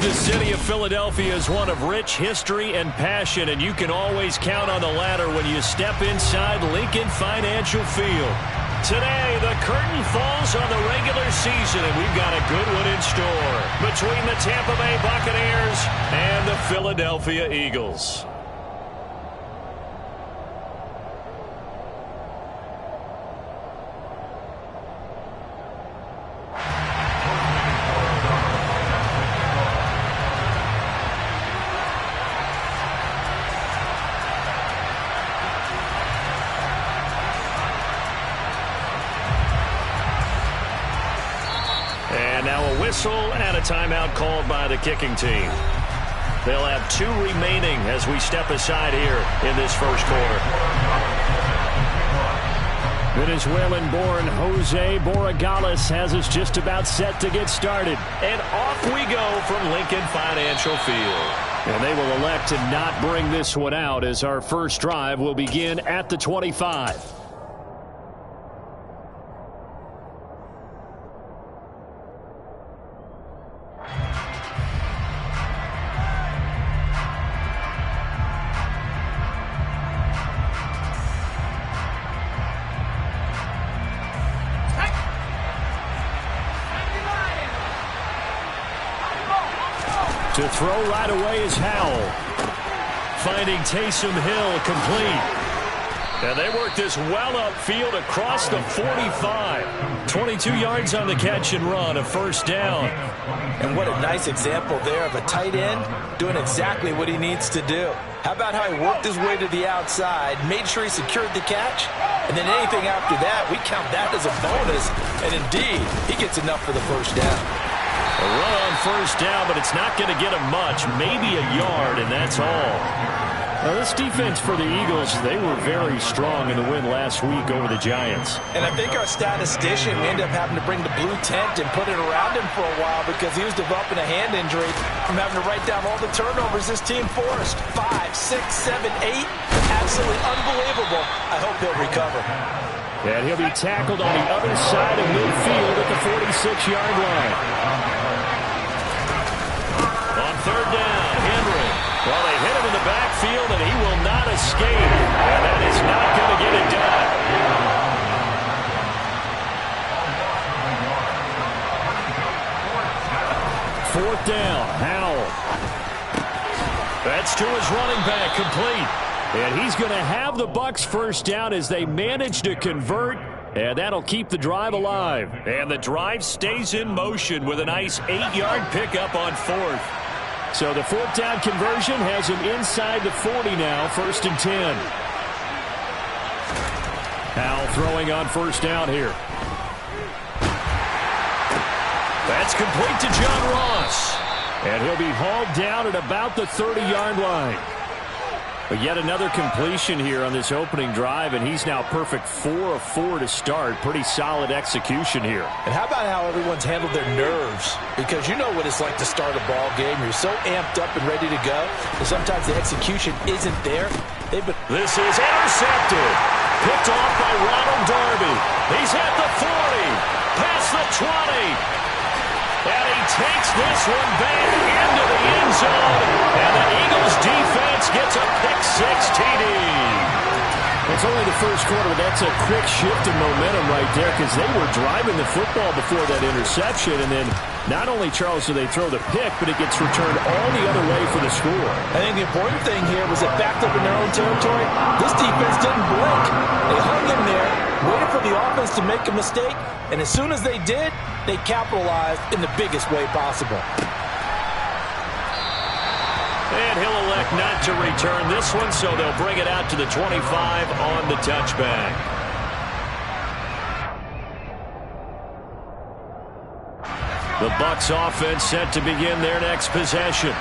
The city of Philadelphia is one of rich history and passion, and you can always count on the latter when you step inside Lincoln Financial Field. Today, the curtain falls on the regular season, and we've got a good one in store between the Tampa Bay Buccaneers and the Philadelphia Eagles. And a timeout called by the kicking team. They'll have 2 remaining as we step aside here in this first quarter. Venezuelan-born Jose Borregales has us just about set to get started. And off we go from Lincoln Financial Field. And they will elect to not bring this one out as our first drive will begin at the 25. To throw right away is Howell. Finding Taysom Hill complete. And they work this well upfield across the 45. 22 yards on the catch and run, a first down. And what a nice example there of a tight end doing exactly what he needs to do. How about how he worked his way to the outside, made sure he secured the catch, and then anything after that, we count that as a bonus. And indeed, he gets enough for the first down. A run on first down, but it's not going to get him much. Maybe a yard, and that's all. Well, this defense for the Eagles, they were very strong in the win last week over the Giants. And I think our statistician, we ended up having to bring the blue tent and put it around him for a while because he was developing a hand injury from having to write down all the turnovers this team forced. 5, 6, 7, 8. Absolutely unbelievable. I hope he'll recover. And he'll be tackled on the other side of midfield at the 46-yard line. On third down, Henry. Well, they hit him in the backfield, and he will not escape. And that is not going to get it done. Fourth down, Howell. That's to his running back, complete. And he's going to have the Bucs first down as they manage to convert, and that'll keep the drive alive. And the drive stays in motion with a nice 8-yard pickup on fourth. So the fourth down conversion has him inside the 40 now, 1st and 10. Howell throwing on first down here. That's complete to John Ross. And he'll be hauled down at about the 30-yard line. But yet another completion here on this opening drive, and he's now perfect 4 of 4 to start. Pretty solid execution here. And how about how everyone's handled their nerves? Because you know what it's like to start a ball game. You're so amped up and ready to go, and sometimes the execution isn't there. This is intercepted. Picked off by Ronald Darby. He's at the 40. Past the 20. And he takes this one back into the end zone. And the Eagles defense gets a pick-6 TD. It's only the first quarter, but that's a quick shift in momentum right there because they were driving the football before that interception. And then not only, Charles, do they throw the pick, but it gets returned all the other way for the score. I think the important thing here was that backed up in their own territory, this defense didn't blink. They hung in there, waited for the offense to make a mistake, and as soon as they did, they capitalized in the biggest way possible. And he'll elect not to return this one, so they'll bring it out to the 25 on the touchback. The Bucs offense set to begin their next possession.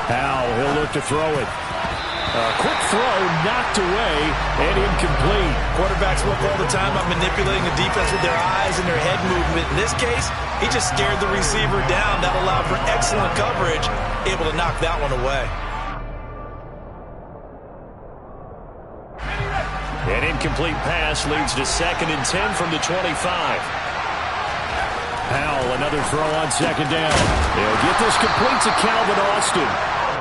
Howell, he'll look to throw it. A quick throw, knocked away, and incomplete. Quarterbacks work all the time on manipulating the defense with their eyes and their head movement. In this case, he just stared the receiver down. That allowed for excellent coverage, able to knock that one away. An incomplete pass leads to 2nd and 10 from the 25. Howell, another throw on 2nd down. They'll get this complete to Calvin Austin.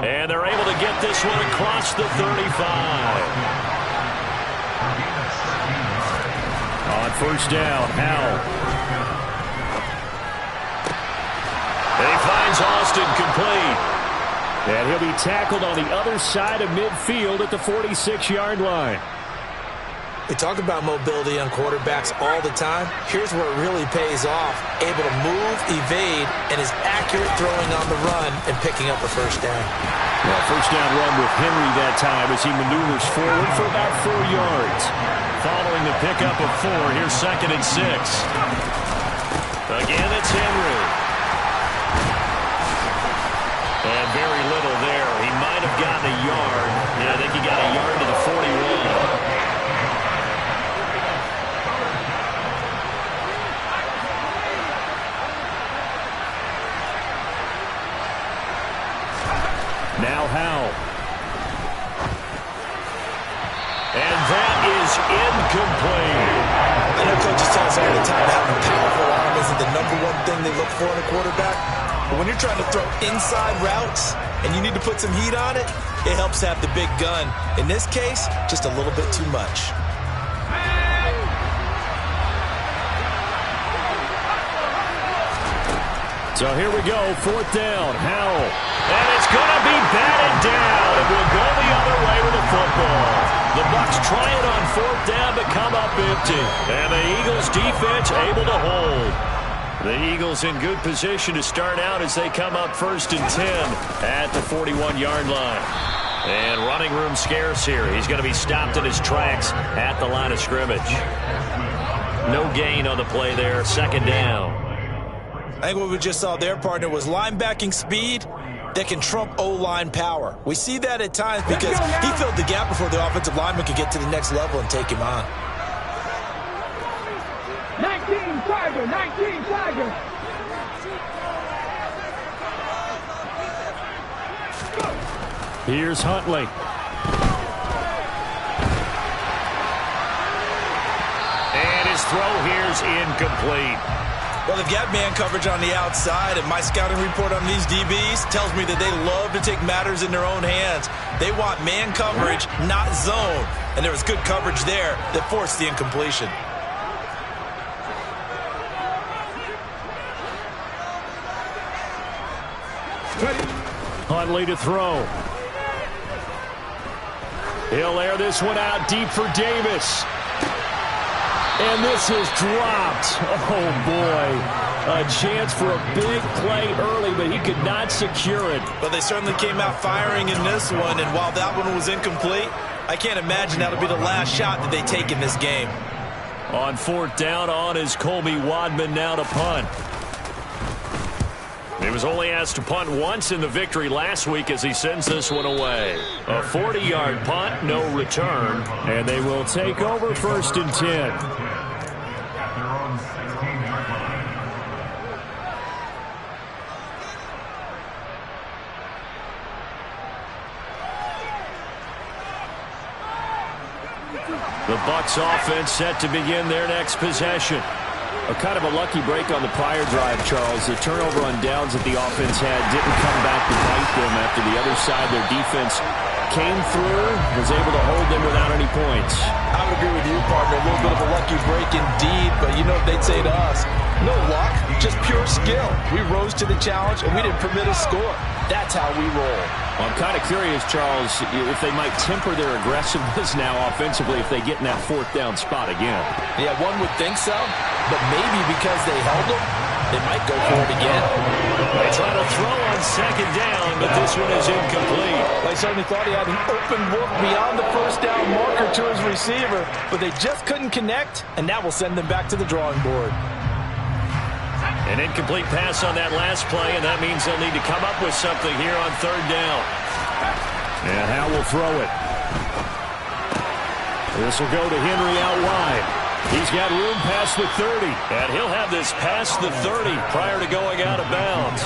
And they're able to get this one across the 35. On 1st down, Howell. And he finds Austin complete. And he'll be tackled on the other side of midfield at the 46-yard line. We talk about mobility on quarterbacks all the time. Here's where it really pays off. Able to move, evade, and is accurate throwing on the run and picking up a 1st down. Well, 1st down run with Henry that time as he maneuvers forward for about 4 yards. Following the pickup of 4, here's 2nd and 6. Again, it's Henry. And very little there. He might have gotten a yard. Yeah, I think he got a yard to the 41. Now Howell. And that is incomplete. I know coaches tell us all the time having a powerful arm isn't the #1 thing they look for in a quarterback. But when you're trying to throw inside routes and you need to put some heat on it, it helps to have the big gun. In this case, just a little bit too much. So here we go, 4th down, Howell. And it's going to be batted down. It will go the other way with the football. The Bucs try it on 4th down but come up empty. And the Eagles defense able to hold. The Eagles in good position to start out as they come up 1st and 10 at the 41-yard line. And running room scarce here. He's going to be stopped in his tracks at the line of scrimmage. No gain on the play there, 2nd down. I think what we just saw there, partner, was linebacking speed that can trump O-line power. We see that at times because he filled the gap before the offensive lineman could get to the next level and take him on. 19 Tiger, 19 Tiger. Here's Huntley. And his throw here's incomplete. Well, they've got man coverage on the outside, and my scouting report on these DBs tells me that they love to take matters in their own hands. They want man coverage, not zone. And there was good coverage there that forced the incompletion. Huntley to throw. He'll air this one out deep for Davis. And this is dropped. Oh, boy. A chance for a big play early, but he could not secure it. But they certainly came out firing in this one, and while that one was incomplete, I can't imagine that'll be the last shot that they take in this game. On 4th down, on is Colby Wadman now to punt. He was only asked to punt once in the victory last week as he sends this one away. A 40-yard punt, no return, and they will take over 1st and 10. The Bucs offense set to begin their next possession. A kind of a lucky break on the prior drive, Charles. The turnover on downs that the offense had didn't come back to bite them after the other side. Their defense came through, was able to hold them without any points. I would agree with you, partner. A little bit of a lucky break indeed, but you know what they'd say to us? No luck, just pure skill. We rose to the challenge, and we didn't permit a score. That's how we roll. Well, I'm kind of curious, Charles, if they might temper their aggressiveness now offensively if they get in that 4th down spot again. Yeah, one would think so, but maybe because they held them, they might go for it again. They try to throw on 2nd down, but this one is incomplete. They certainly thought he had an open look beyond the 1st down marker to his receiver, but they just couldn't connect, and that will send them back to the drawing board. An incomplete pass on that last play, and that means they'll need to come up with something here on 3rd down. And Howell will throw it. This will go to Henry out wide. He's got room past the 30, and he'll have this past the 30 prior to going out of bounds.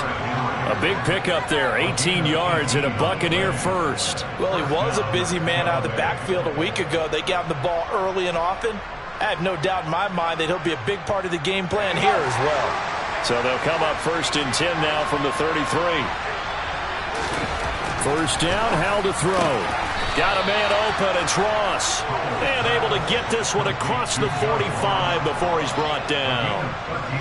A big pickup there, 18 yards and a Buccaneer first. Well, he was a busy man out of the backfield a week ago. They got him the ball early and often. I have no doubt in my mind that he'll be a big part of the game plan here as well. So they'll come up 1st and 10 now from the 33. First down, Hal to throw. Got a man open, it's Ross. And able to get this one across the 45 before he's brought down.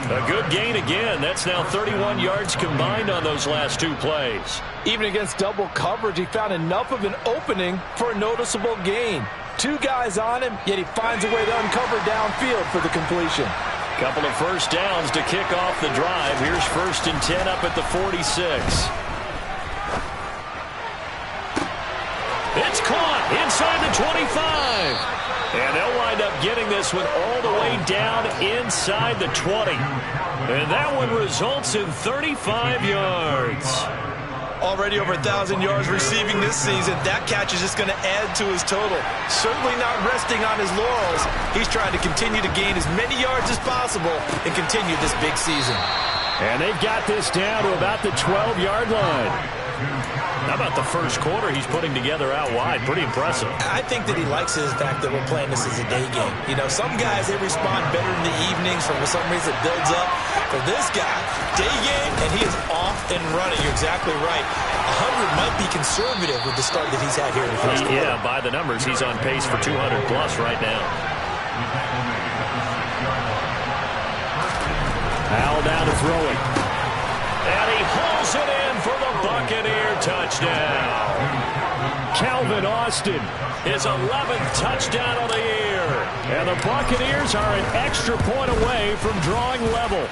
A good gain again. That's now 31 yards combined on those last 2 plays. Even against double coverage, he found enough of an opening for a noticeable gain. 2 guys on him, yet he finds a way to uncover downfield for the completion. Couple of first downs to kick off the drive. Here's 1st and 10 up at the 46. It's caught inside the 25. And they'll wind up getting this one all the way down inside the 20. And that one results in 35 yards. Already over 1,000 yards receiving this season. That catch is just going to add to his total. Certainly not resting on his laurels. He's trying to continue to gain as many yards as possible and continue this big season. And they've got this down to about the 12-yard line. How about the first quarter he's putting together out wide? Pretty impressive. I think that he likes the fact that we're playing this as a day game. You know, some guys, they respond better in the evenings. For some reason, it builds up. For this guy, day game, and he is off and running. You're exactly right. 100 might be conservative with the start that he's had here in the first quarter. Yeah, by the numbers, he's on pace for 200-plus right now. Hal down to throw it. And he hauls it in for the Buccaneer touchdown. Calvin Austin, his 11th touchdown of the year. And the Buccaneers are an extra point away from drawing level.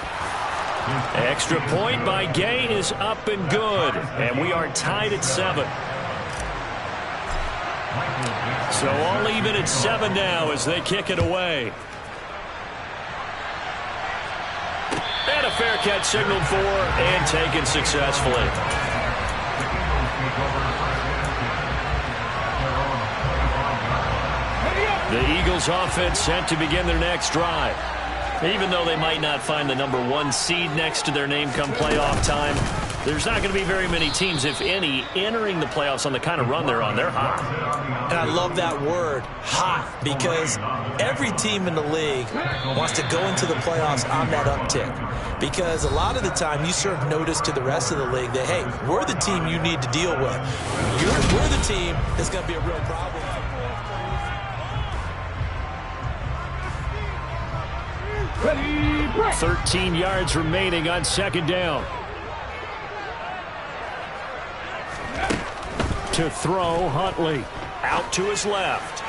Extra point by Gay is up and good. And we are tied at 7. So all even at 7 now as they kick it away. And a fair catch signaled for and taken successfully. The Eagles offense set to begin their next drive. Even though they might not find the number 1 seed next to their name come playoff time, there's not going to be very many teams, if any, entering the playoffs on the kind of run they're on. They're hot. And I love that word, hot, because every team in the league wants to go into the playoffs on that uptick. Because a lot of the time you serve notice to the rest of the league that, hey, we're the team you need to deal with. We're the team that's going to be a real problem. 13 yards remaining on 2nd down. To throw, Huntley. Out to his left.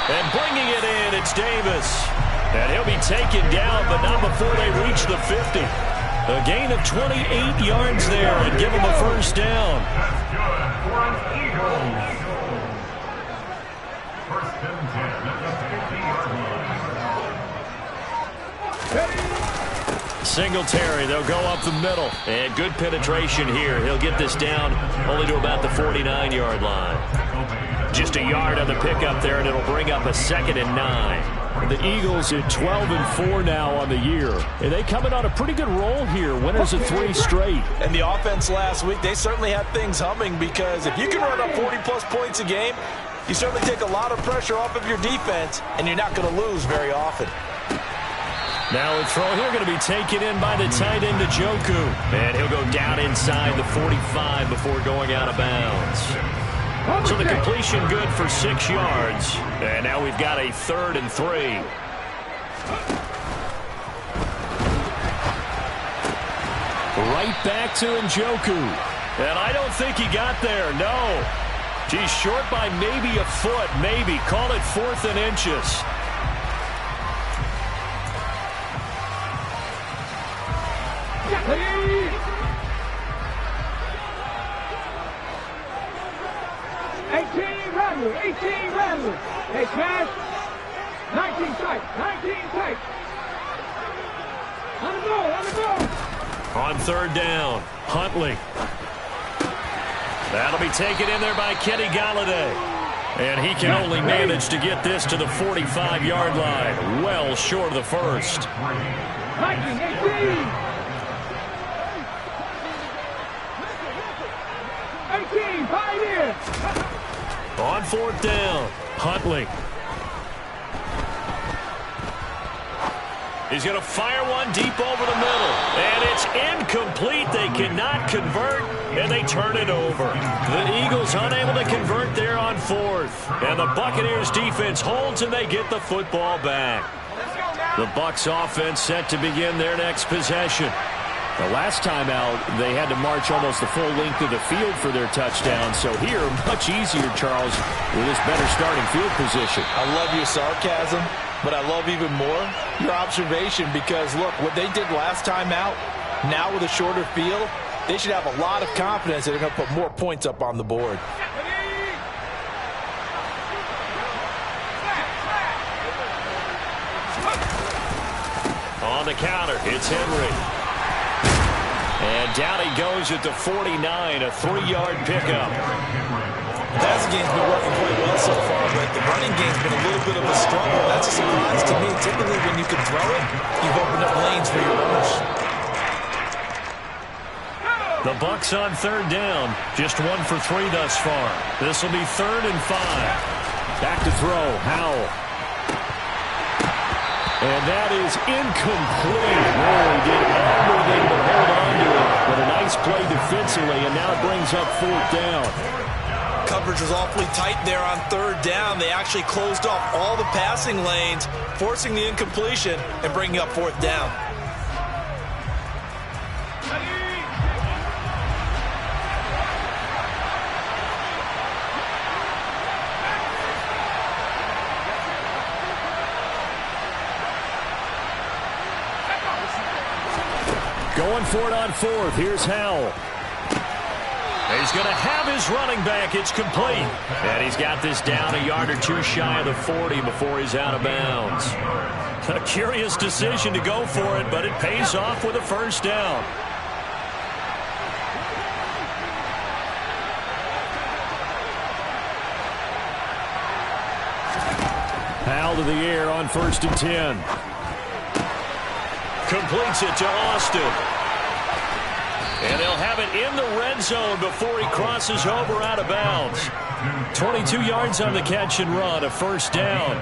And bringing it in, it's Davis. And he'll be taken down, but not before they reach the 50. A gain of 28 yards there and give him a first down. Singletary, they'll go up the middle. And good penetration here. He'll get this down only to about the 49-yard line. Just a yard on the pickup there, and it'll bring up a 2nd and 9. The Eagles at 12-4 now on the year. And they come in on a pretty good roll here. Winners of 3 straight. And the offense last week, they certainly have things humming, because if you can run up 40-plus points a game, you certainly take a lot of pressure off of your defense, and you're not going to lose very often. Now a throw here going to be taken in by the tight end, Njoku. And he'll go down inside the 45 before going out of bounds. So the completion good for 6 yards. And now we've got a 3rd and 3. Right back to Njoku. And I don't think he got there, no. He's short by maybe a foot, maybe. Call it 4th and inches. Hey, smash. 19 tight. 19 tight. On the go. On 3rd down, Huntley. That'll be taken in there by Kenny Golladay. And he can only manage to get this to the 45-yard line. Well short of the first. 19, 18. On 4th down, Huntley. He's going to fire one deep over the middle. And it's incomplete. They cannot convert, and they turn it over. The Eagles unable to convert there on 4th. And the Buccaneers defense holds, and they get the football back. The Bucs offense set to begin their next possession. The last time out, they had to march almost the full length of the field for their touchdown. So here, much easier, Charles, with this better starting field position. I love your sarcasm, but I love even more your observation because, look, what they did last time out, now with a shorter field, they should have a lot of confidence that they're going to put more points up on the board. On the counter, it's Henry. And down he goes at the 49, a 3-yard pickup. The passing game's been working quite well so far, but the running game's been a little bit of a struggle. That's a surprise to me. Typically, when you can throw it, you've opened up lanes for your runners. The Bucs on 3rd down, just 1 for 3 thus far. This will be 3rd and 5. Back to throw, Howell. And that is incomplete. Really did everything to hold on to it. But a nice play defensively, and now it brings up 4th down. Coverage was awfully tight there on 3rd down. They actually closed off all the passing lanes, forcing the incompletion and bringing up 4th down. Going for it on 4th. Here's Howell. He's going to have his running back. It's complete. And he's got this down a yard or two shy of the 40 before he's out of bounds. A curious decision to go for it, but it pays off with a 1st down. Howell to the air on 1st and 10. Completes it to Austin. And they'll have it in the red zone before he crosses over out of bounds. 22 yards on the catch and run, a 1st down.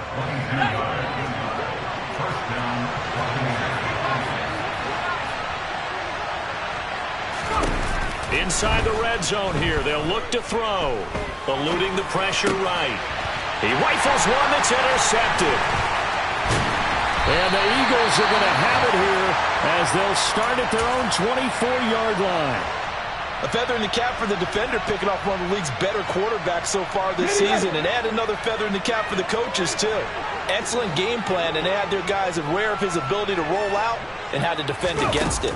Inside the red zone here, they'll look to throw. Eluding the pressure right. He rifles one that's intercepted. And the Eagles are going to have it here as they'll start at their own 24-yard line. A feather in the cap for the defender, picking off one of the league's better quarterbacks so far this season, and add another feather in the cap for the coaches, too. Excellent game plan, and they had their guys aware of his ability to roll out and how to defend against it.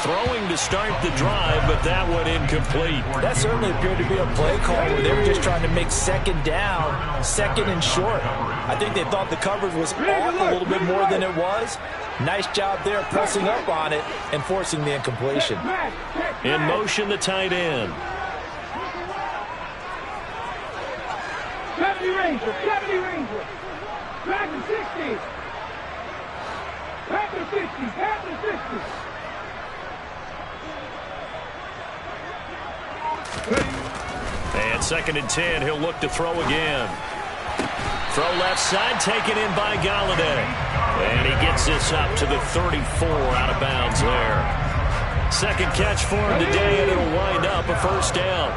Throwing to start the drive, but that one incomplete. That certainly appeared to be a play call where they were just trying to make 2nd down, 2nd and short. I think they thought the coverage was off a little bit more than it was. Nice job there pressing up on it and forcing the incompletion. In motion, the tight end. 70 Ranger, 70 Ranger. Back to 60. Back to 60, back to 60. And 2nd and 10, he'll look to throw again. Throw left side, taken in by Galladay. And he gets this up to the 34, out of bounds there. 2nd catch for him today, and it'll wind up a 1st down.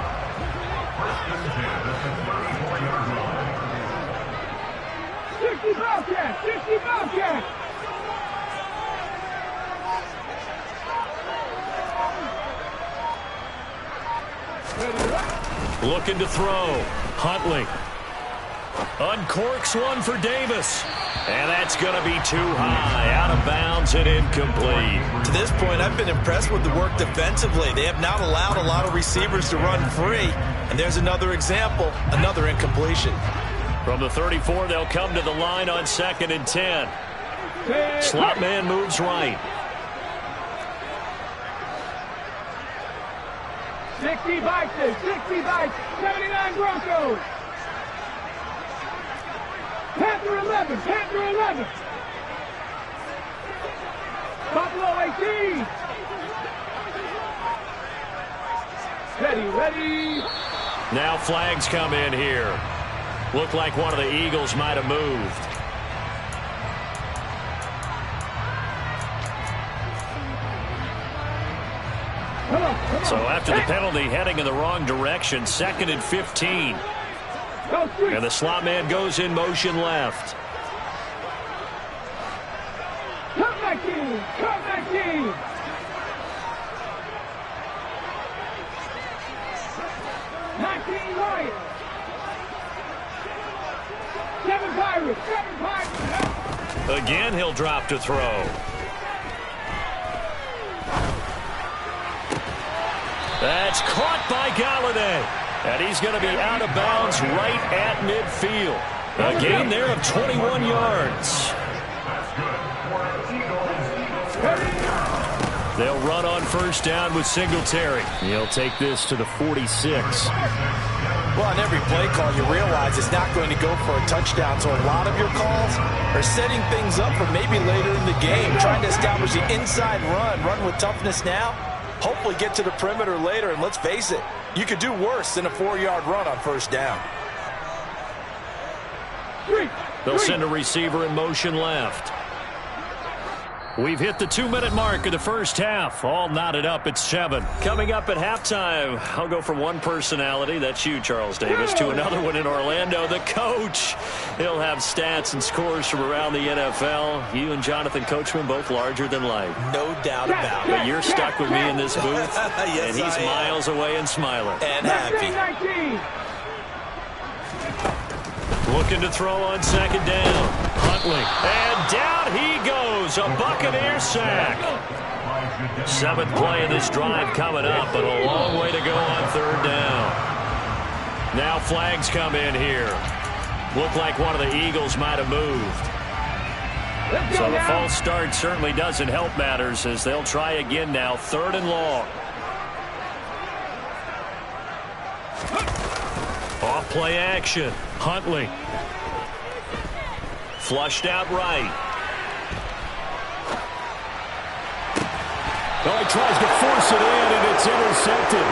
Bobcat, 60 Bobcat. Looking to throw. Huntley. Uncorks one for Davis. And that's going to be too high. Out of bounds and incomplete. To this point, I've been impressed with the work defensively. They have not allowed a lot of receivers to run free. And there's another example, another incompletion. From the 34, they'll come to the line on 2nd and 10. Slot man moves right. 60 Vikings, 60 Vikings, 79 Broncos. Panther 11, Panther 11. Buffalo 18. Ready. Now flags come in here. Looked like one of the Eagles might have moved. So after the penalty, heading in the wrong direction, 2nd and 15. And the slot man goes in motion left. Come back in. 19 Lions. 7 Pirates. Again, he'll drop to throw. That's caught by Galladay. And he's going to be out of bounds right at midfield. A gain there of 21 yards. They'll run on first down with Singletary. He'll take this to the 46. Well, on every play call, you realize it's not going to go for a touchdown, so a lot of your calls are setting things up for maybe later in the game, trying to establish the inside run with toughness now, hopefully get to the perimeter later, and let's face it, you could do worse than a 4-yard run on first down. They'll send a receiver in motion left. We've hit the 2-minute mark of the first half. All knotted up at 7. Coming up at halftime, I'll go from one personality, that's you, Charles Davis, to another one in Orlando, the coach. He'll have stats and scores from around the NFL. You and Jonathan Coachman both larger than life. No doubt about it. But you're stuck with me in this booth, yes, and he's miles away and smiling. And happy. 19. Looking to throw on second down. Huntley. And down he goes. A Buccaneer sack. 7th play of this drive coming up, but a long way to go on third down. Now flags come in here. Looked like one of the Eagles might have moved. So the false start certainly doesn't help matters as they'll try again now. 3rd and long. Off play action. Huntley. Flushed out right. Oh, he tries to force it in, and it's intercepted.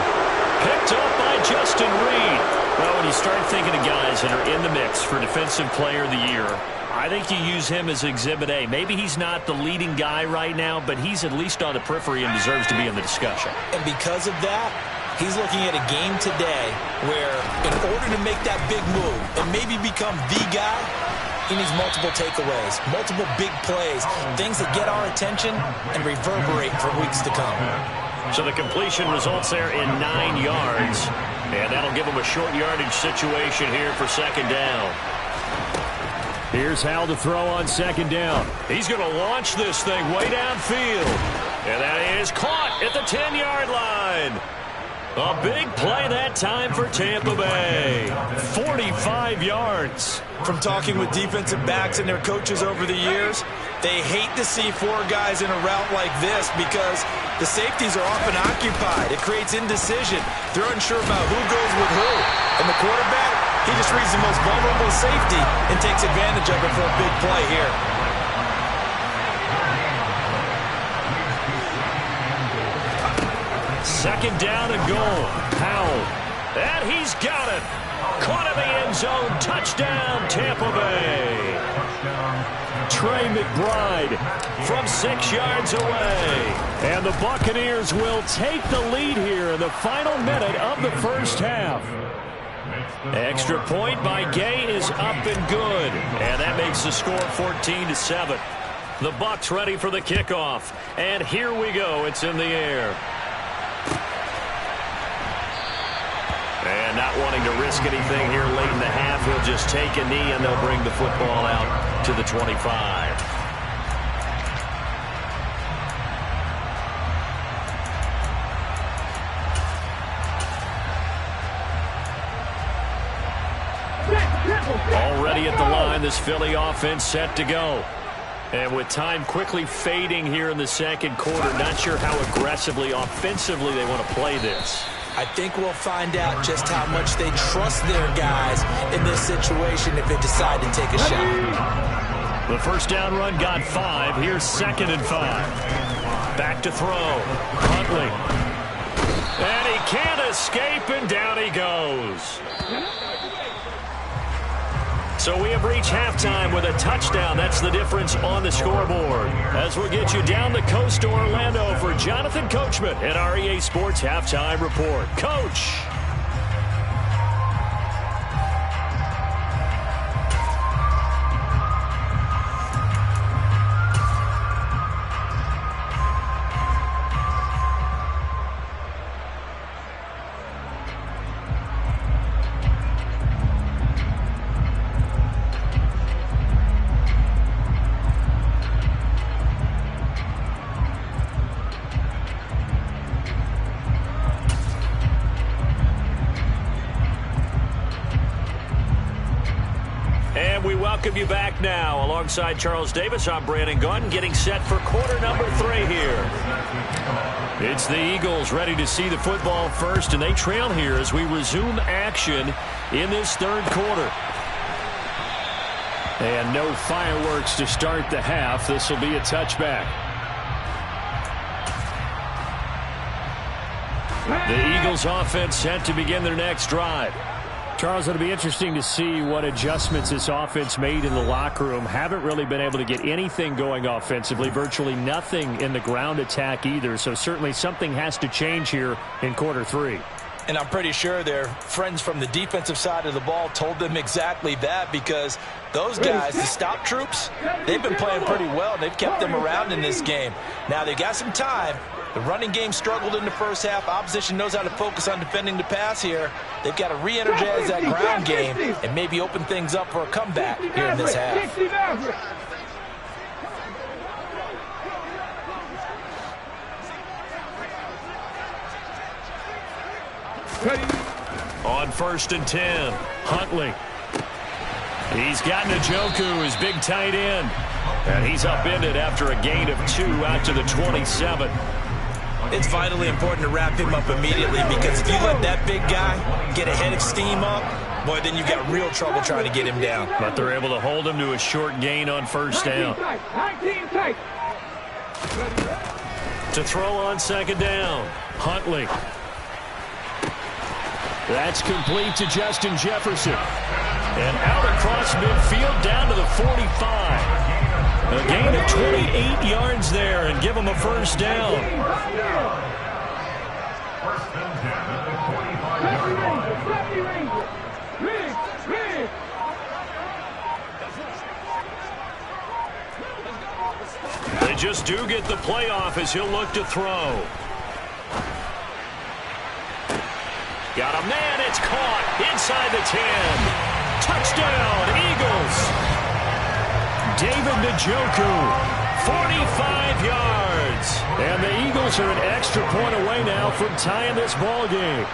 Picked up by Justin Reed. Well, when you start thinking of guys that are in the mix for Defensive Player of the Year, I think you use him as Exhibit A. Maybe he's not the leading guy right now, but he's at least on the periphery and deserves to be in the discussion. And because of that, he's looking at a game today where in order to make that big move and maybe become the guy, he needs multiple takeaways, multiple big plays, things that get our attention and reverberate for weeks to come. So the completion results there in 9 yards, and that'll give him a short yardage situation here for second down. Here's Hal to throw on second down. He's going to launch this thing way downfield, and that is caught at the 10-yard line. A big play that time for Tampa Bay. 45 yards. From talking with defensive backs and their coaches over the years, they hate to see 4 guys in a route like this because the safeties are often occupied. It creates indecision. They're unsure about who goes with who. And the quarterback, he just reads the most vulnerable safety and takes advantage of it for a big play here. Second down and goal. Howell. And he's got it. Caught in the end zone. Touchdown, Tampa Bay. Trey McBride from 6 yards away. And the Buccaneers will take the lead here in the final minute of the first half. Extra point by Gay is up and good. And that makes the score 14-7. The Bucs ready for the kickoff. And here we go. It's in the air. And not wanting to risk anything here late in the half, he'll just take a knee and they'll bring the football out to the 25. Already at the line, this Philly offense set to go. And with time quickly fading here in the second quarter, not sure how aggressively, offensively they want to play this. I think we'll find out just how much they trust their guys in this situation if they decide to take a shot. The first down run got 5. Here's 2nd and 5. Back to throw. Huntley. And he can't escape, and down he goes. So we have reached halftime with a touchdown. That's the difference on the scoreboard. As we'll get you down the coast to Orlando for Jonathan Coachman at our EA Sports Halftime Report. Coach. Welcome you back now. Alongside Charles Davis, I'm Brandon Gunn, getting set for quarter number 3 here. It's the Eagles ready to see the football first, and they trail here as we resume action in this third quarter. And no fireworks to start the half. This will be a touchback. The Eagles offense set to begin their next drive. Charles, it'll be interesting to see what adjustments this offense made in the locker room. Haven't really been able to get anything going offensively, virtually nothing in the ground attack either. So certainly something has to change here in quarter 3. And I'm pretty sure their friends from the defensive side of the ball told them exactly that, because those guys, the stop troops, they've been playing pretty well. They've kept them around in this game. Now they got some time. The running game struggled in the first half. Opposition knows how to focus on defending the pass here. They've got to re-energize that ground game and maybe open things up for a comeback here in this half. On 1st and 10, Huntley. He's got Njoku, his big tight end. And he's upended after a gain of 2 out to the 27. It's vitally important to wrap him up immediately, because if you let that big guy get a head of steam up, boy, then you've got real trouble trying to get him down. But they're able to hold him to a short gain on 1st down. To throw on 2nd down, Huntley. That's complete to Justin Jefferson. And out across midfield down to the 45. A gain of 28 yards there, and give him a 1st down. They just do get the playoff as he'll look to throw. Got a man, it's caught inside the 10. Touchdown, Eagles. David Njoku, 45 yards. And the Eagles are an extra point away now from tying this ball game.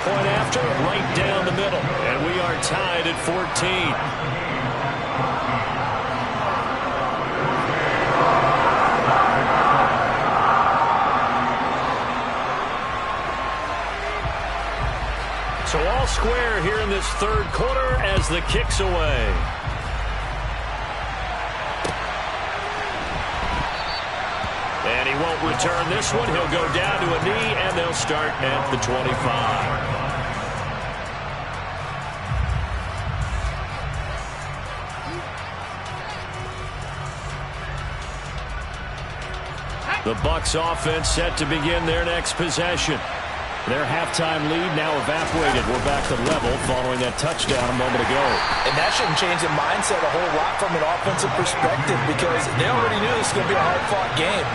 Point after, right down the middle. And we are tied at 14. So all square here in this third quarter as the kick's away. And he won't return this one. He'll go down to a knee, and they'll start at the 25. The Bucs offense set to begin their next possession. Their halftime lead now evaporated. We're back to level following that touchdown a moment ago. And that shouldn't change the mindset a whole lot from an offensive perspective, because they already knew this was going to be a hard-fought game.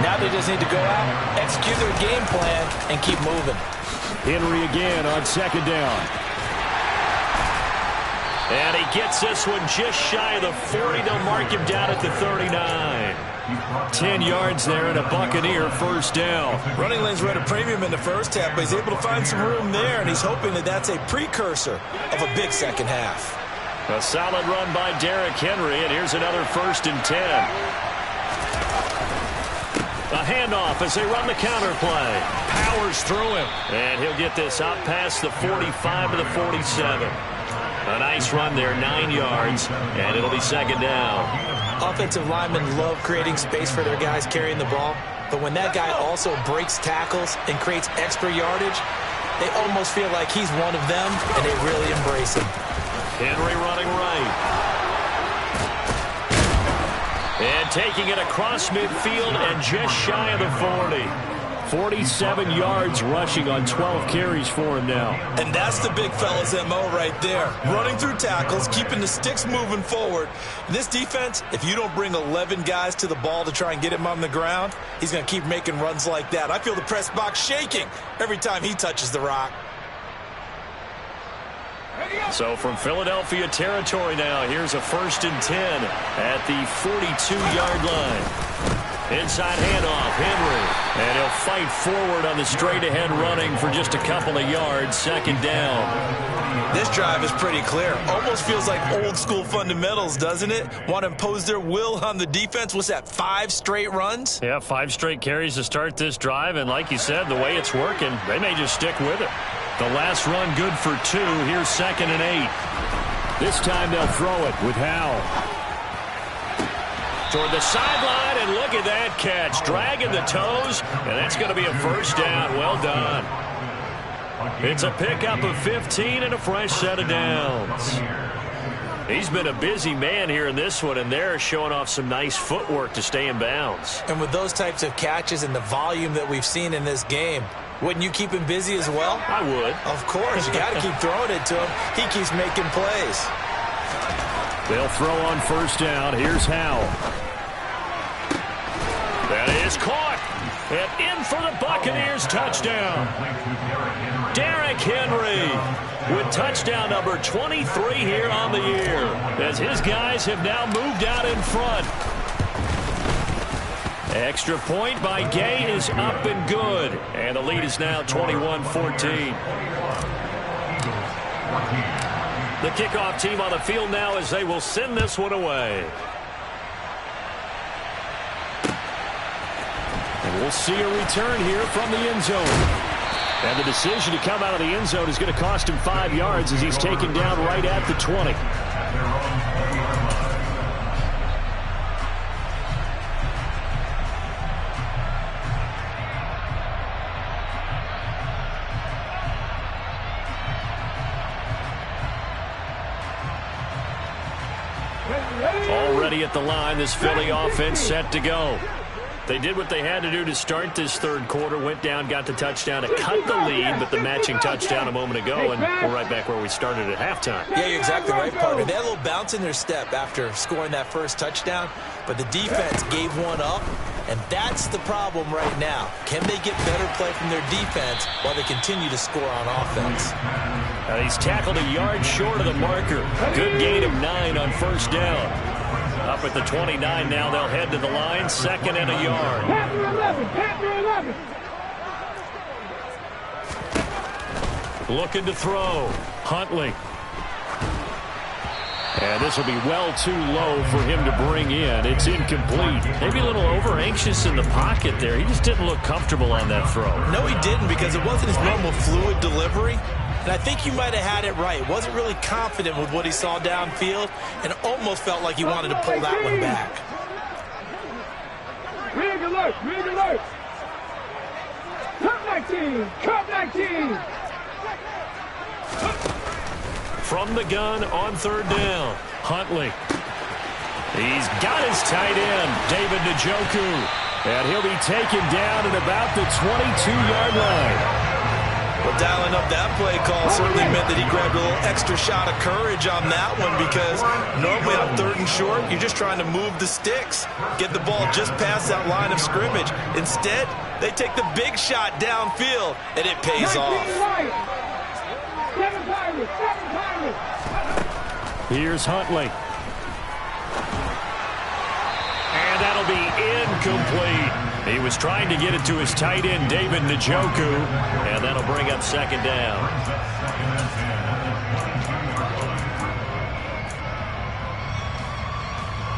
Now they just need to go out, execute their game plan, and keep moving. Henry again on 2nd down. And he gets this one just shy of the 40. They'll mark him down at the 39. 10 yards there and a Buccaneer 1st down. Running lanes were at a premium in the first half, but he's able to find some room there, and he's hoping that that's a precursor of a big second half. A solid run by Derrick Henry, and here's another 1st and 10. A handoff as they run the counter play. Powers through him, and he'll get this out past the 45 to the 47. A nice run there, 9 yards, and it'll be 2nd down. Offensive linemen love creating space for their guys carrying the ball, But when that guy also breaks tackles and creates extra yardage, they almost feel like he's one of them, and they really embrace him. Henry running right. And taking it across midfield and just shy of the 40. 47 yards rushing on 12 carries for him now. And that's the big fella's MO right there. Running through tackles, keeping the sticks moving forward. This defense, if you don't bring 11 guys to the ball to try and get him on the ground, he's going to keep making runs like that. I feel the press box shaking every time he touches the rock. So from Philadelphia territory now, here's a 1st and 10 at the 42-yard line. Inside handoff, Henry. And he'll fight forward on the straight-ahead running for just a couple of yards. 2nd down. This drive is pretty clear. Almost feels like old-school fundamentals, doesn't it? Want to impose their will on the defense. What's that, 5 straight runs? Yeah, 5 straight carries to start this drive. And like you said, the way it's working, they may just stick with it. The last run good for 2. Here's 2nd and 8. This time they'll throw it with Howell. Toward the sideline, and look at that catch. Dragging the toes, and that's going to be a 1st down. Well done. It's a pickup of 15 and a fresh set of downs. He's been a busy man here in this one, and they're showing off some nice footwork to stay in bounds. And with those types of catches and the volume that we've seen in this game, wouldn't you keep him busy as well? I would. Of course. You got to keep throwing it to him. He keeps making plays. They'll throw on 1st down. Here's Howell. That is caught. And in for the Buccaneers touchdown. Derrick Henry with touchdown number 23 here on the year, as his guys have now moved out in front. Extra point by Gay is up and good. And the lead is now 21-14. The kickoff team on the field now as they will send this one away. And we'll see a return here from the end zone. And the decision to come out of the end zone is going to cost him 5 yards as he's taken down right at the 20. Already at the line, this Philly offense set to go. They did what they had to do to start this 3rd quarter, went down, got the touchdown to cut the lead, but the matching touchdown a moment ago, and we're right back where we started at halftime. Yeah, you're exactly right, partner. They had a little bounce in their step after scoring that first touchdown, but the defense gave one up, and that's the problem right now. Can they get better play from their defense while they continue to score on offense? Now he's tackled a yard short of the marker. Good gain of 9 on 1st down. Up at the 29 now, they'll head to the line, 2nd and a yard. Panther 11, Panther 11. Looking to throw. Huntley. And this will be well too low for him to bring in. It's incomplete. Maybe a little over-anxious in the pocket there. He just didn't look comfortable on that throw. No, he didn't, because it wasn't his normal fluid delivery. And I think you might have had it right. Wasn't really confident with what he saw downfield and almost felt like he wanted to pull that one back. Rig alert, rig alert. Cup 19, Cup 19. From the gun on 3rd down, Huntley. He's got his tight end, David Njoku. And he'll be taken down at about the 22-yard line. Well, dialing up that play call certainly meant that he grabbed a little extra shot of courage on that one, because normally on 3rd and short, you're just trying to move the sticks, get the ball just past that line of scrimmage. Instead, they take the big shot downfield, and it pays off. Here's Huntley. And that'll be incomplete. He was trying to get it to his tight end, David Njoku, and that'll bring up 2nd down.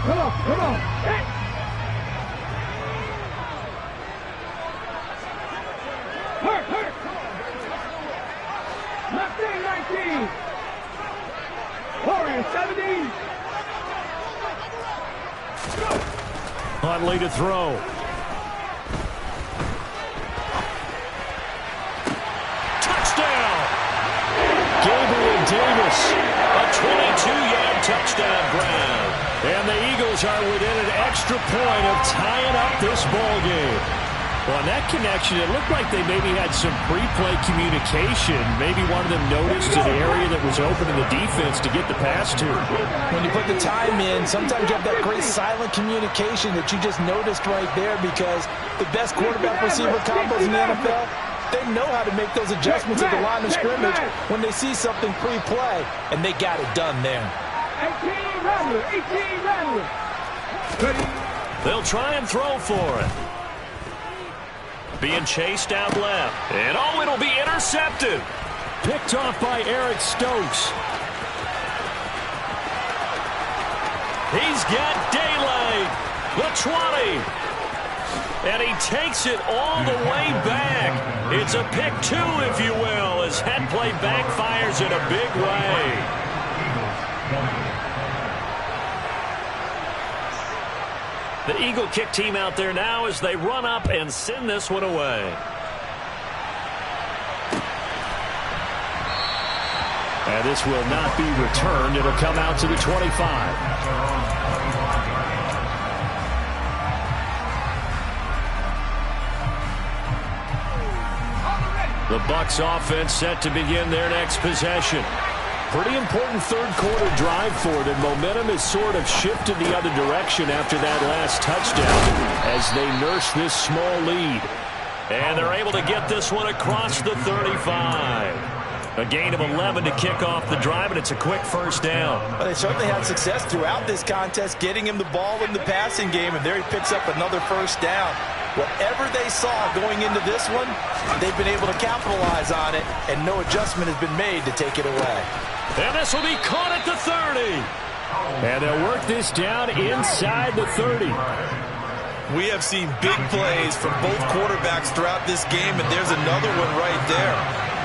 Come on, come on. Hey. Hurt. Left thing 19. Warrior 17. Huntley to throw. touchdown ground. And the Eagles are within an extra point of tying up this ball game. Well, on that connection, it looked like they maybe had some pre-play communication. Maybe one of them noticed an area that was open in the defense to get the pass to. When you put the time in, sometimes you have that great silent communication that you just noticed right there, because the best quarterback-receiver combos in the NFL, they know how to make those adjustments at the line of scrimmage when they see something pre-play, and they got it done there. 18 Rattler. They'll try and throw for it. Being chased out left. And oh, it'll be intercepted. Picked off by Eric Stokes. He's got daylight. The 20. And he takes it all the way back. It's a pick two, if you will, as head play backfires in a big way. The Eagle kick team out there now as they run up and send this one away. And this will not be returned. It'll come out to the 25. The Bucs offense set to begin their next possession. Pretty important third-quarter drive for them. Momentum has sort of shifted the other direction after that last touchdown as they nurse this small lead. And they're able to get this one across the 35. A gain of 11 to kick off the drive, and it's a quick first down. Well, they certainly had success throughout this contest, getting him the ball in the passing game, and there he picks up another first down. Whatever they saw going into this one, they've been able to capitalize on it, and no adjustment has been made to take it away. And this will be caught at the 30. And they'll work this down inside the 30. We have seen big plays from both quarterbacks throughout this game, and there's another one right there.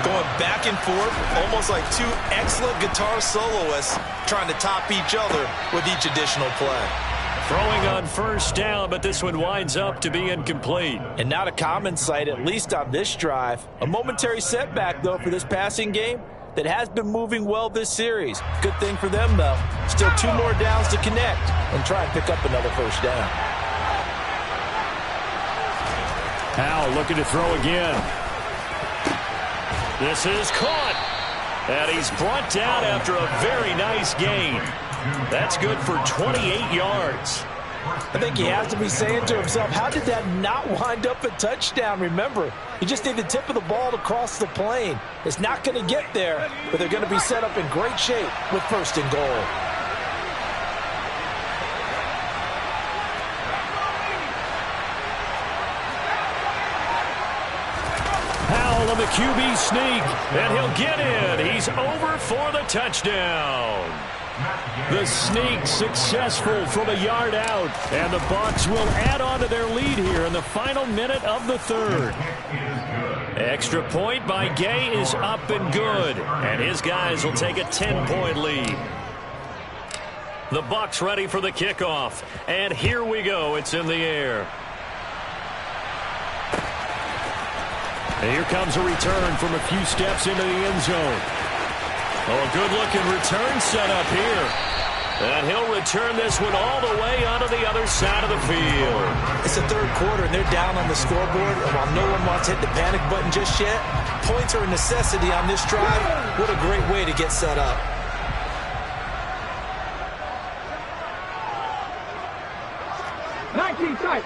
Going back and forth, almost like two excellent guitar soloists trying to top each other with each additional play. Throwing on first down, but this one winds up to be incomplete. And not a common sight, at least on this drive. A momentary setback, though, for this passing game that has been moving well this series. Good thing for them, though. Still 2 more downs to connect and try and pick up another first down. Howell looking to throw again. This is caught. And he's brought down after a very nice gain. That's good for 28 yards. I think he has to be saying to himself, how did that not wind up a touchdown? Remember, you just need the tip of the ball to cross the plane. It's not going to get there, but they're going to be set up in great shape with first and goal. Howell on the QB sneak, and he'll get in. He's over for the touchdown. The sneak successful from a yard out, and the Bucs will add on to their lead here in the final minute of the third. Extra point by Gay is up and good, and his guys will take a 10-point lead. The Bucs ready for the kickoff, and here we go. It's in the air. And here comes a return from a few steps into the end zone. Oh, a good-looking return set up here. And he'll return this one all the way onto the other side of the field. It's the third quarter, and they're down on the scoreboard. And while no one wants to hit the panic button just yet, points are a necessity on this drive. What a great way to get set up. Nineteen tight.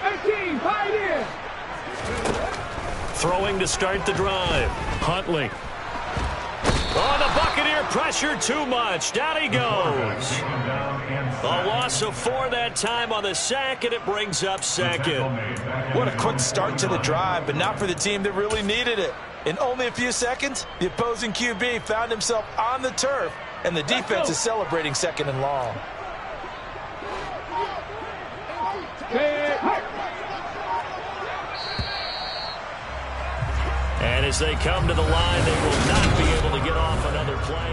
18, pioneer. Throwing to start the drive. Huntley. Oh, the Buccaneer pressure too much. Down he goes. A loss of 4 that time on the sack, and it brings up second. What a quick start to the drive, but not for the team that really needed it. In only a few seconds, the opposing QB found himself on the turf, and the defense is celebrating second and long. And as they come to the line, they will not be able to get off another play.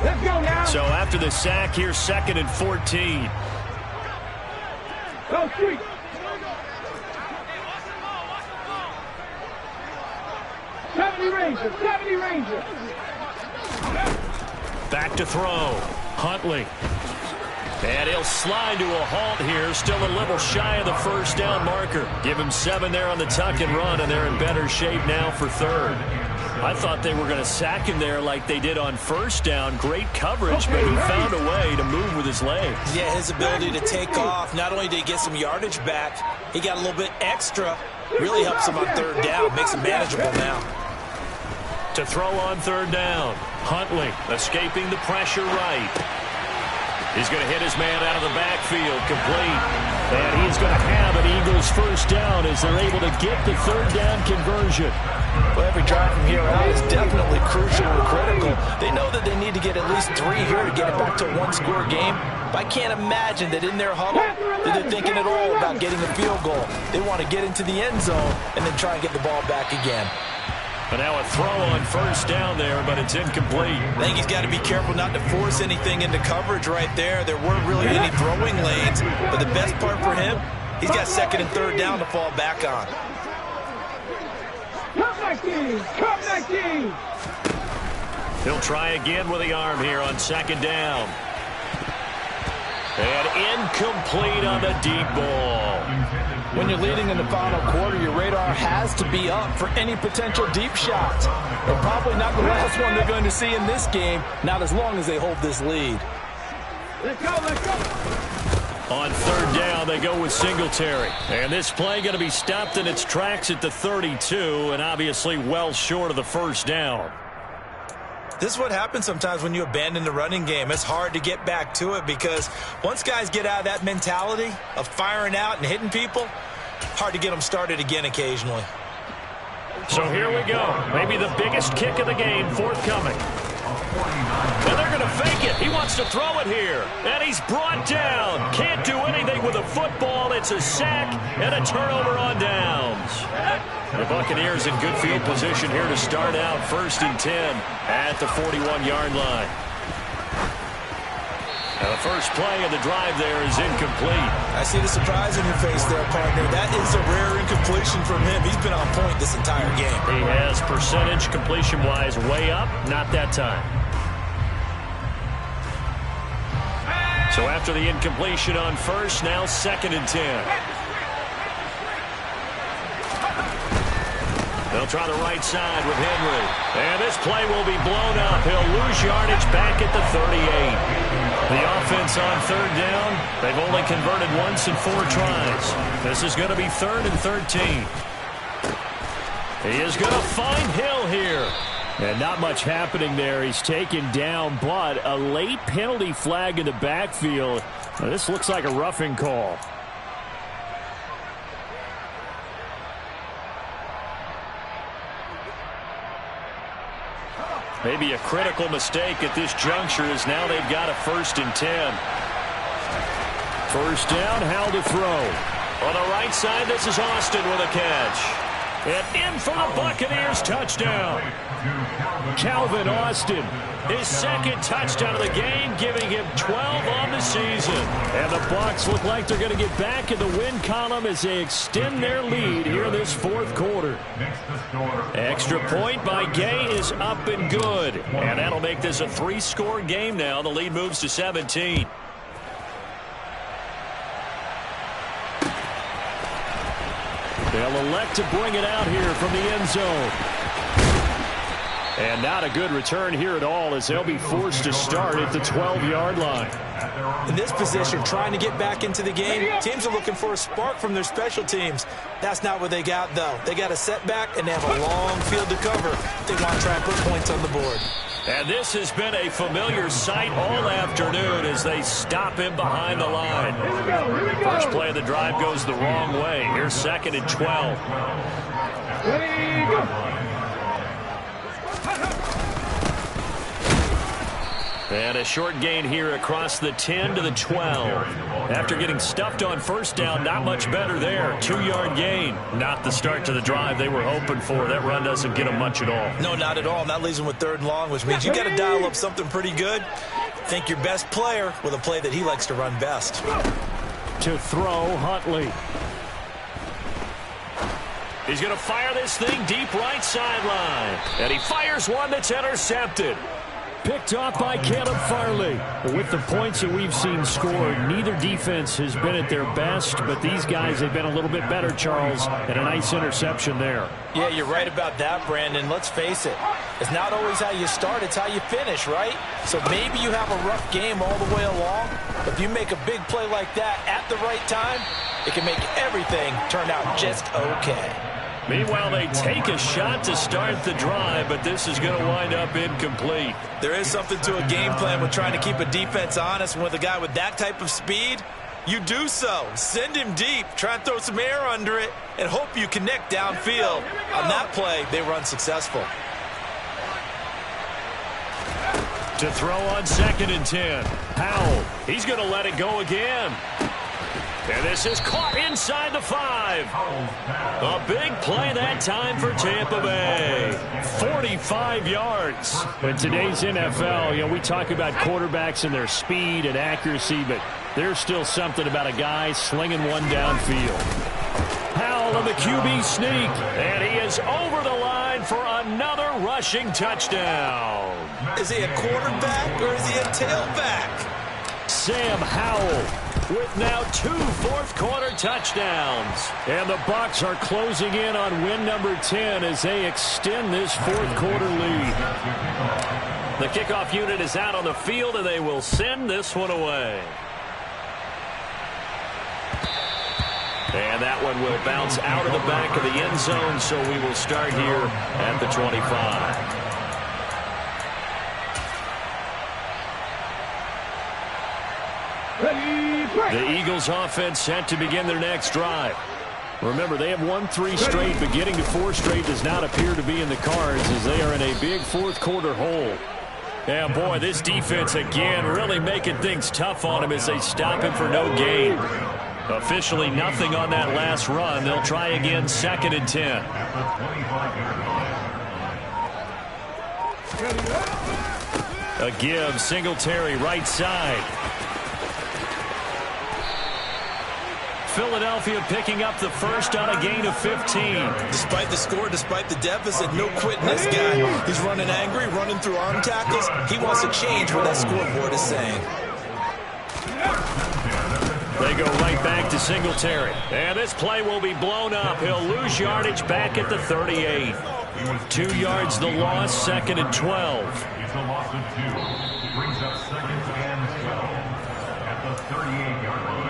Let's go now. So after the sack, here's 2nd and 14. Go street. 70 Ranger, 70 Ranger. Back to throw. Huntley. And he'll slide to a halt here. Still a little shy of the first down marker. Give him 7 there on the tuck and run, and they're in better shape now for third. I thought they were going to sack him there like they did on first down. Great coverage, but he found a way to move with his legs. Yeah, his ability to take off. Not only did he get some yardage back, he got a little bit extra. Really helps him on third down. Makes it manageable now. To throw on third down. Huntley escaping the pressure right. He's going to hit his man out of the backfield, complete. And he's going to have an Eagles first down as they're able to get the third down conversion. Well, every drive from here out is definitely crucial and critical. They know that they need to get at least 3 here to get it back to a one-score game. But I can't imagine that in their huddle that they're thinking at all about getting a field goal. They want to get into the end zone and then try and get the ball back again. But now a throw on first down there, but it's incomplete. I think he's got to be careful not to force anything into coverage right there. There weren't really any throwing lanes, but the best part for him, he's got second and third down to fall back on. Come 19! He'll try again with the arm here on second down. And incomplete on the deep ball. When you're leading in the final quarter, your radar has to be up for any potential deep shots. But probably not the last one they're going to see in this game, not as long as they hold this lead. Let's go, let's go! On third down, they go with Singletary. And this play going to be stopped in its tracks at the 32, and obviously well short of the first down. This is what happens sometimes when you abandon the running game. It's hard to get back to it because once guys get out of that mentality of firing out and hitting people, hard to get them started again occasionally. So here we go. Maybe the biggest kick of the game forthcoming. And they're going to fake it. He wants to throw it here. And he's brought down. Can't do anything with a football. It's a sack and a turnover on downs. The Buccaneers in good field position here to start out 1st and 10 at the 41-yard line. Now the first play of the drive there is incomplete. I see the surprise in your face there, partner. That is a rare incompletion from him. He's been on point this entire game. He has percentage completion-wise way up. Not that time. So after the incompletion on first, now 2nd and 10. They'll try the right side with Henry. And this play will be blown up. He'll lose yardage back at the 38. The offense on third down, they've only converted once in 4 tries. This is going to be 3rd and 13. He is going to find Hill here. And not much happening there. He's taken down, but a late penalty flag in the backfield. Now, this looks like a roughing call. Maybe a critical mistake at this juncture as now they've got a 1st and 10. First down, Howell to throw. On the right side, this is Austin with a catch. And in for the Buccaneers, touchdown. Calvin Austin, his 2nd touchdown of the game, giving him 12 on the season. And the Bucs look like they're going to get back in the win column as they extend their lead here in this 4th quarter. Extra point by Gay is up and good. And that'll make this a 3-score game now. The lead moves to 17. They'll elect to bring it out here from the end zone. And not a good return here at all as they'll be forced to start at the 12-yard line. In this position, trying to get back into the game, teams are looking for a spark from their special teams. That's not what they got, though. They got a setback, and they have a long field to cover. They want to try and put points on the board. And this has been a familiar sight all afternoon as they stop him behind the line. First play of the drive goes the wrong way. Here's 2nd and 12. And a short gain here across the 10 to the 12. After getting stuffed on first down, not much better there. 2-yard gain. Not the start to the drive they were hoping for. That run doesn't get them much at all. No, not at all. That leaves them with 3rd and long, which means you got to dial up something pretty good. Think your best player with a play that he likes to run best. To throw, Huntley. He's going to fire this thing deep right sideline. And he fires one that's intercepted. Picked off by Caleb Farley. With the points that we've seen scored, neither defense has been at their best, but these guys have been a little bit better, Charles, and a nice interception there. Yeah, you're right about that, Brandon. Let's face it. It's not always how you start, it's how you finish, right? So maybe you have a rough game all the way along. If you make a big play like that at the right time, it can make everything turn out just okay. Meanwhile, they take a shot to start the drive, but this is going to wind up incomplete. There is something to a game plan with trying to keep a defense honest. With a guy with that type of speed, you do so. Send him deep, try and throw some air under it, and hope you connect downfield. On that play, they were unsuccessful. To throw on 2nd and 10. Powell, he's going to let it go again. And this is caught inside the 5. A big play that time for Tampa Bay. 45 yards. In today's NFL, we talk about quarterbacks and their speed and accuracy, but there's still something about a guy slinging one downfield. Powell on the QB sneak. And he is over the line for another rushing touchdown. Is he a quarterback or is he a tailback? Sam Howell with now 2 fourth-quarter touchdowns. And the Bucs are closing in on win number 10 as they extend this fourth-quarter lead. The kickoff unit is out on the field, and they will send this one away. And that one will bounce out of the back of the end zone, so we will start here at the 25. The Eagles offense set to begin their next drive. Remember, they have won 3 straight, but getting to 4 straight does not appear to be in the cards as they are in a big fourth-quarter hole. Yeah, boy, this defense again really making things tough on him as they stop him for no gain. Officially nothing on that last run. They'll try again 2nd and 10. A give, Singletary right side. Philadelphia picking up the first on a gain of 15. Despite the score, despite the deficit, no quitting this guy. He's running angry, running through arm tackles. He wants to change what that scoreboard is saying. They go right back to Singletary. And this play will be blown up. He'll lose yardage back at the 38. 2 yards the loss, 2nd and 12. It's a loss of 2. Brings up 2nd and 12 at the 38-yard line.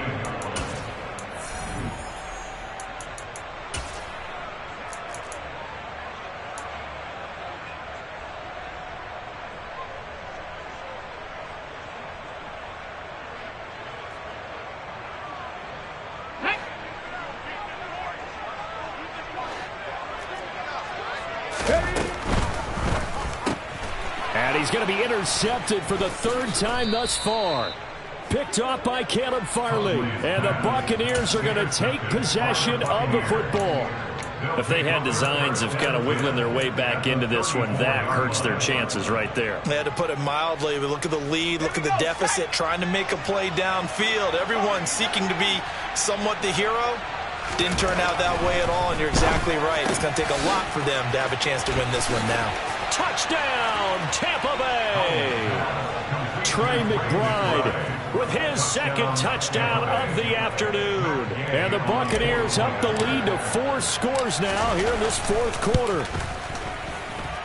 And he's going to be intercepted for the 3rd time thus far. Picked off by Caleb Farley. And the Buccaneers are going to take possession of the football. If they had designs of kind of wiggling their way back into this one, that hurts their chances right there. They had to put it mildly. But look at the lead, look at the deficit, trying to make a play downfield. Everyone seeking to be somewhat the hero. Didn't turn out that way at all, and you're exactly right. It's going to take a lot for them to have a chance to win this one now. Touchdown, Tampa Bay! Trey McBride with his 2nd touchdown of the afternoon. And the Buccaneers up the lead to 4 scores now here in this 4th quarter.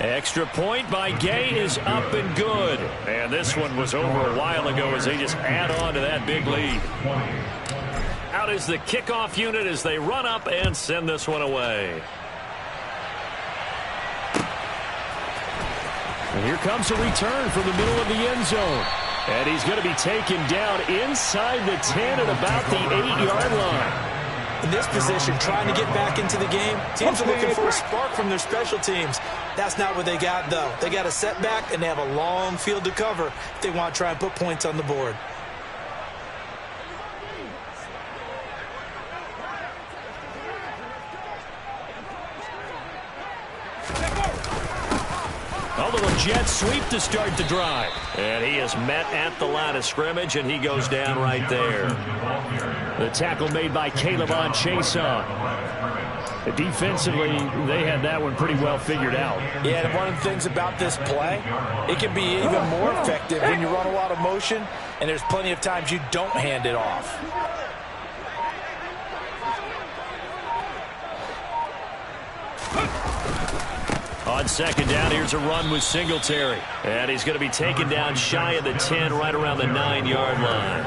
Extra point by Gay is up and good. And this one was over a while ago as they just add on to that big lead. Out is the kickoff unit as they run up and send this one away. And here comes a return from the middle of the end zone. And he's going to be taken down inside the 10 at about the 8-yard line. In this position, trying to get back into the game, teams are looking for a spark from their special teams. That's not what they got, though. They got a setback, and they have a long field to cover if they want to try and put points on the board. A little jet sweep to start the drive. And he is met at the line of scrimmage, and he goes down right there. The tackle made by Caleb on Chason. Defensively, they had that one pretty well figured out. Yeah, and one of the things about this play, it can be even more effective when you run a lot of motion, and there's plenty of times you don't hand it off. On second down, here's a run with Singletary. And he's going to be taken down shy of the 10, right around the 9-yard line.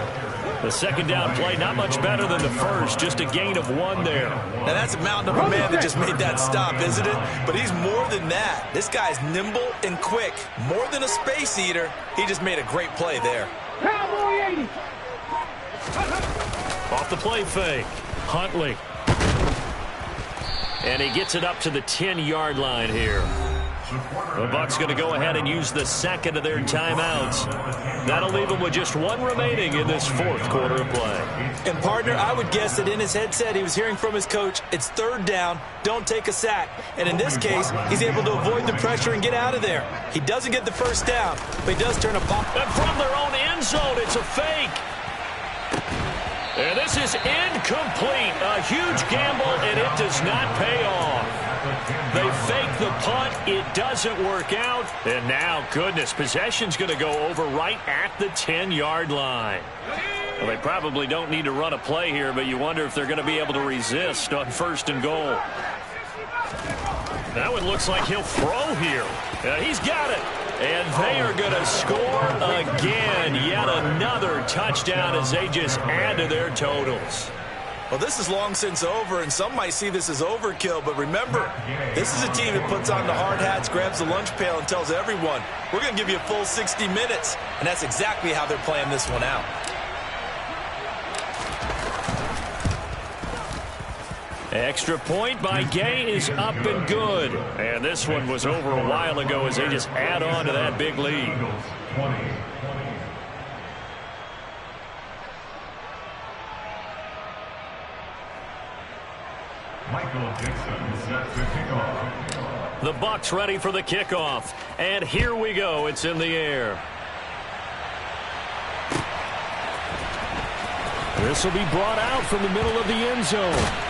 The second down play, not much better than the first, just a gain of 1 there. Now that's a mountain of a man that just made that stop, isn't it? But he's more than that. This guy's nimble and quick. More than a space eater, he just made a great play there. Cowboy 80. Off the play fake, Huntley. And he gets it up to the 10-yard line here. The Bucs going to go ahead and use the second of their timeouts. That'll leave them with just 1 remaining in this 4th quarter of play. And, partner, I would guess that in his headset he was hearing from his coach, it's 3rd down, don't take a sack. And in this case, he's able to avoid the pressure and get out of there. He doesn't get the first down, but he does turn a pop. And from their own end zone, it's a fake. And this is incomplete. A huge gamble, and it does not pay off. They fake the punt. It doesn't work out. And now, goodness, possession's going to go over right at the 10-yard line. Well, they probably don't need to run a play here, but you wonder if they're going to be able to resist on 1st and goal. That one looks like he'll throw here. He's got it. And they are going to score again. Yet another touchdown as they just add to their totals. Well, this is long since over, and some might see this as overkill. But remember, this is a team that puts on the hard hats, grabs the lunch pail, and tells everyone, we're going to give you a full 60 minutes. And that's exactly how they're playing this one out. Extra point by Gay is up and good. And this one was over a while ago as they just add on to that big lead. The Bucs ready for the kickoff. And here we go. It's in the air. This will be brought out from the middle of the end zone.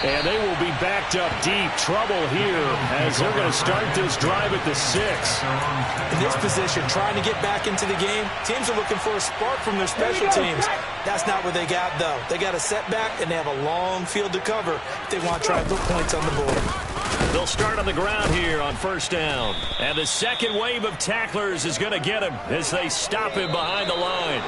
And they will be backed up deep. Trouble here as they're going to start this drive at the 6. In this position, trying to get back into the game, teams are looking for a spark from their special teams. That's not what they got, though. They got a setback, and they have a long field to cover if they want to try and put points on the board. They'll start on the ground here on 1st down. And the second wave of tacklers is going to get him as they stop him behind the line.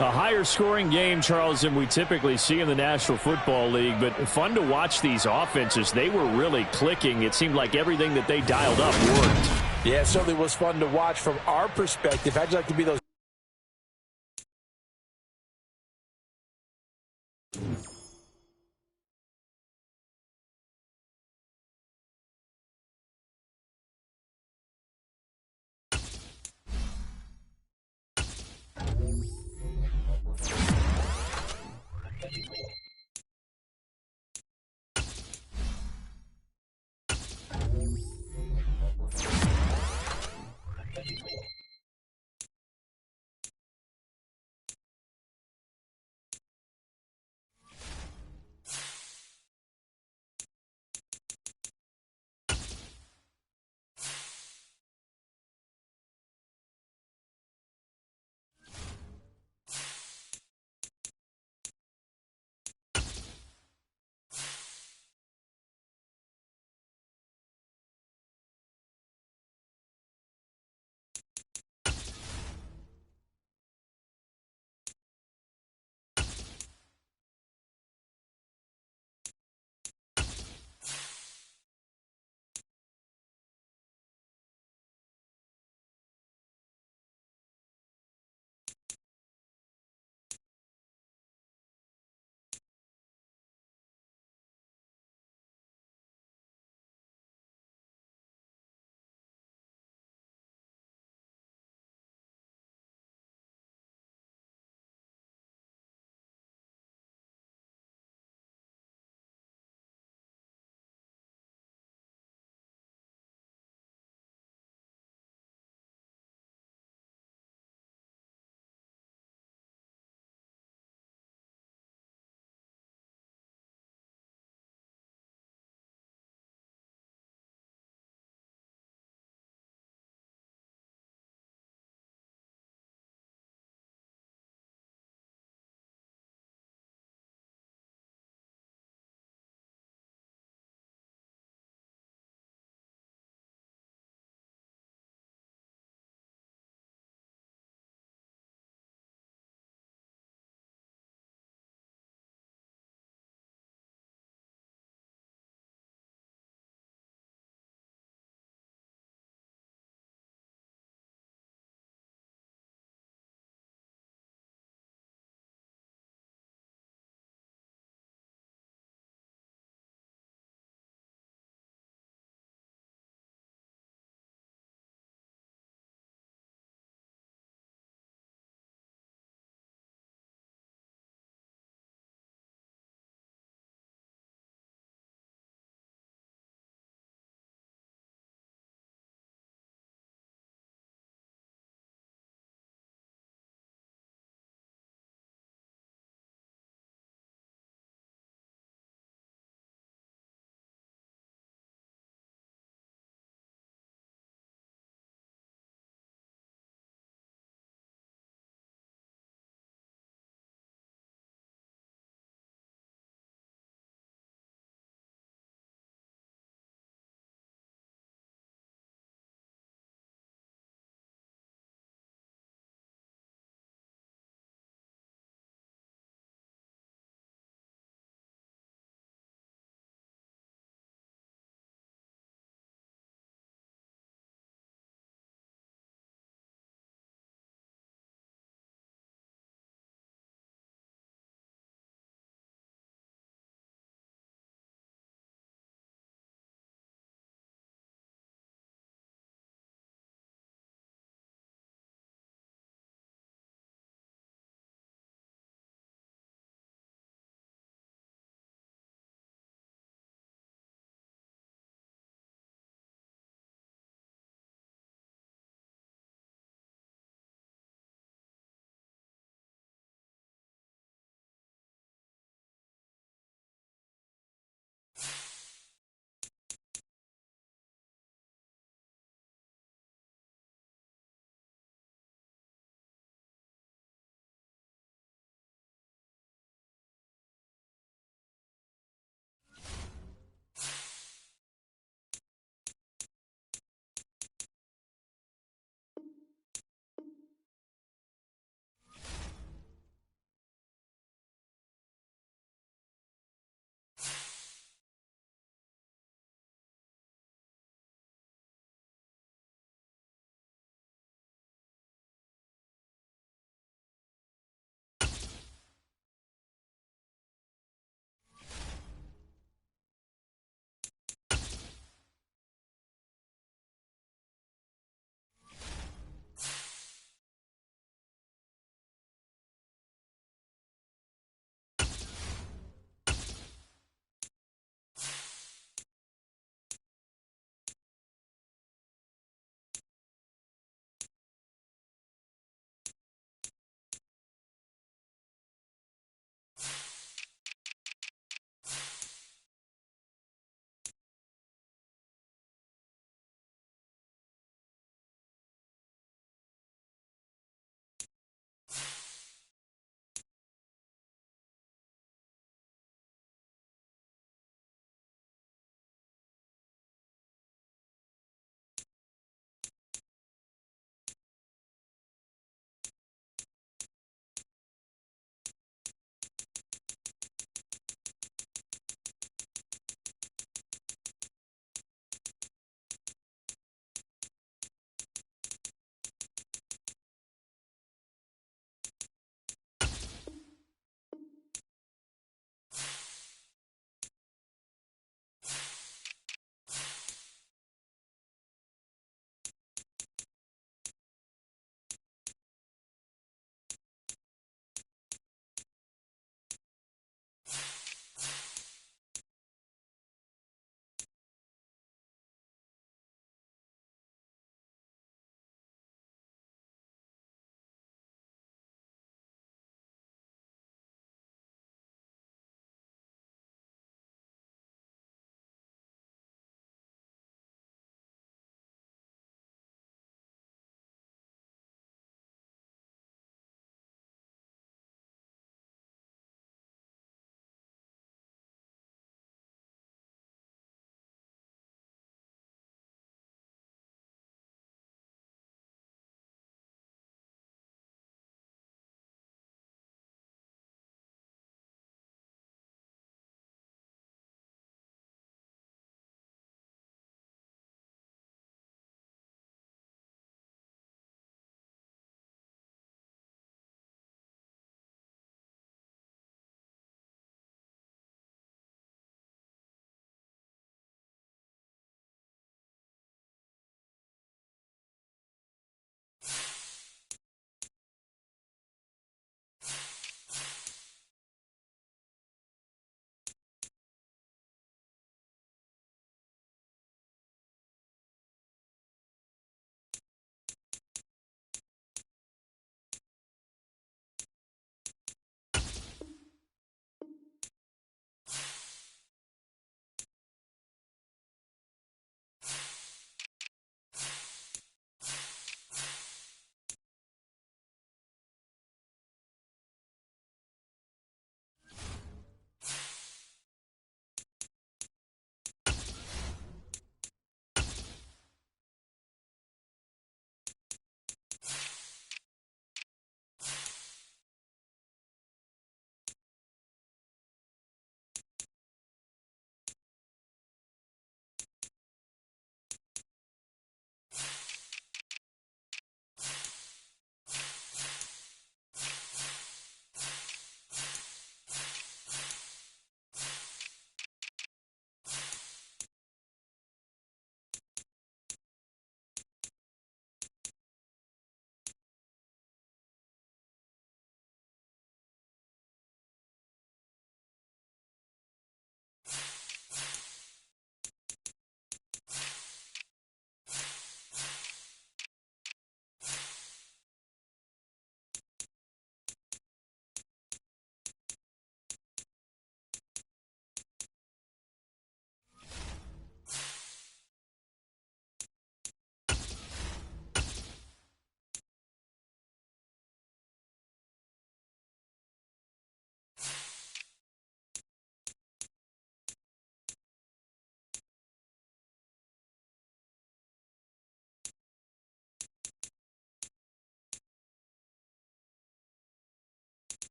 A higher scoring game, Charles, than we typically see in the National Football League, but fun to watch these offenses. They were really clicking. It seemed like everything that they dialed up worked. Yeah, it certainly was fun to watch from our perspective. How'd you like to be those